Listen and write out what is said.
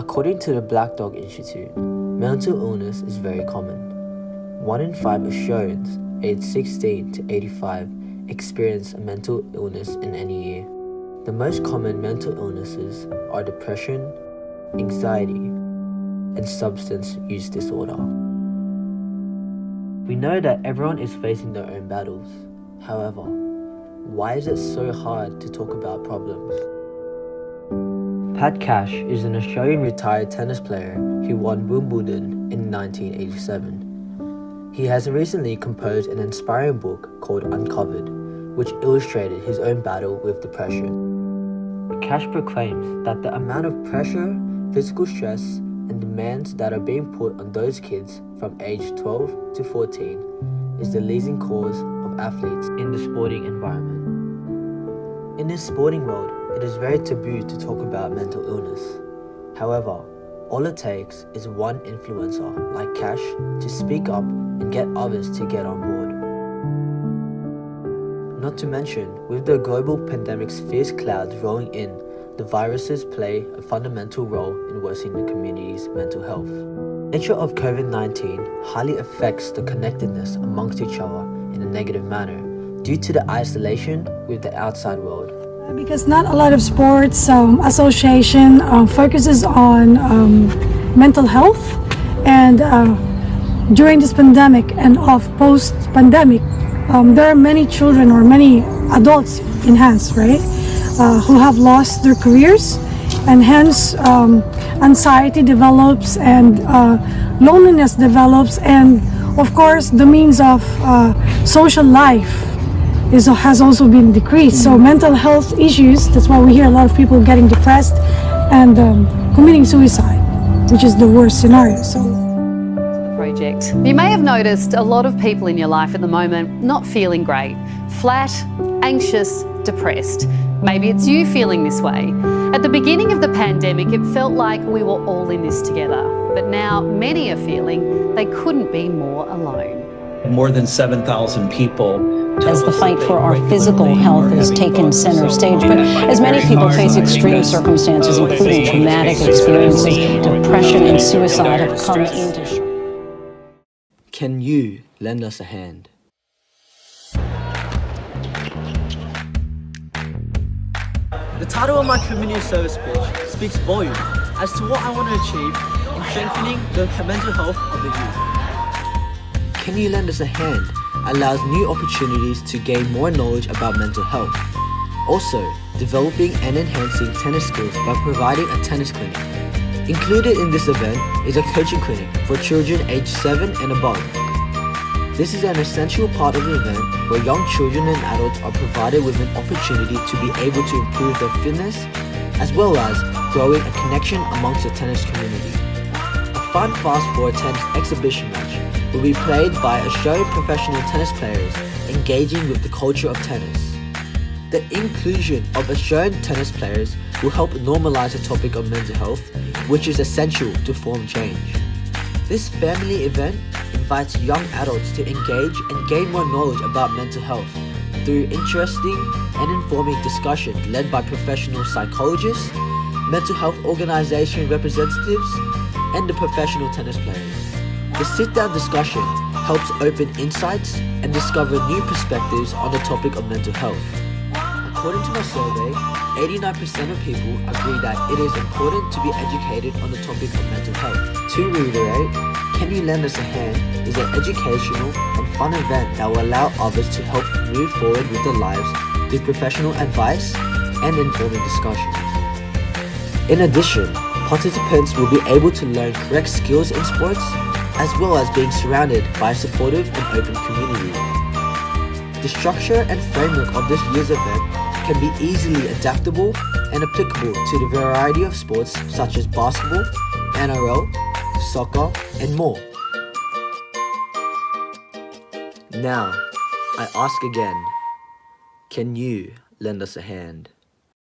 According to the Black Dog Institute, mental illness is very common. 1 in 5 Australians aged 16 to 85 experience a mental illness in any year. The most common mental illnesses are depression, anxiety, and substance use disorder. We know that everyone is facing their own battles. However, why is it so hard to talk about problems? Pat Cash is an Australian retired tennis player who won Wimbledon in 1987. He has recently composed an inspiring book called Uncovered, which illustrated his own battle with depression. Cash proclaims that the amount of pressure, physical stress, and demands that are being put on those kids from age 12 to 14 is the leading cause of athletes in the sporting environment. In this sporting world, it is very taboo to talk about mental illness. However, all it takes is one influencer like Cash to speak up and get others to get on board. Not to mention, with the global pandemic's fierce clouds rolling in, the viruses play a fundamental role in worsening the community's mental health. The nature of COVID-19 highly affects the connectedness amongst each other in a negative manner due to the isolation with the outside world. Because not a lot of sports association focuses on mental health, and during this pandemic and post-pandemic, there are many children or many adults enhanced, right, who have lost their careers, and hence anxiety develops and loneliness develops, and of course the means of social life has also been decreased. So mental health issues, that's why we hear a lot of people getting depressed and committing suicide, which is the worst scenario. Project. You may have noticed a lot of people in your life at the moment not feeling great, flat, anxious, depressed. Maybe it's you feeling this way. At the beginning of the pandemic, it felt like we were all in this together, but now many are feeling they couldn't be more alone. More than 7,000 people. As the fight for our physical health has taken center stage, but as many people face extreme circumstances, including traumatic experiences, depression and suicide have come into show. Can you lend us a hand? The title of my community service pitch speaks volumes as to what I want to achieve in strengthening the mental health of the youth. Can you lend us a hand allows new opportunities to gain more knowledge about mental health. Also, developing and enhancing tennis skills by providing a tennis clinic. Included in this event is a coaching clinic for children aged 7 and above. This is an essential part of the event where young children and adults are provided with an opportunity to be able to improve their fitness as well as growing a connection amongst the tennis community. A fun fast-forward tennis exhibition match will be played by Australian professional tennis players engaging with the culture of tennis. The inclusion of Australian tennis players will help normalise the topic of mental health, which is essential to form change. This family event invites young adults to engage and gain more knowledge about mental health through interesting and informing discussion led by professional psychologists, mental health organisation representatives, and the professional tennis players. The sit-down discussion helps open insights and discover new perspectives on the topic of mental health. According to my survey, 89% of people agree that it is important to be educated on the topic of mental health. To reiterate, Can You Lend Us a Hand is an educational and fun event that will allow others to help move forward with their lives through professional advice and informing discussions. In addition, participants will be able to learn correct skills in sports as well as being surrounded by a supportive and open community. The structure and framework of this year's event can be easily adaptable and applicable to the variety of sports such as basketball, NRL, soccer, and more. Now, I ask again, can you lend us a hand?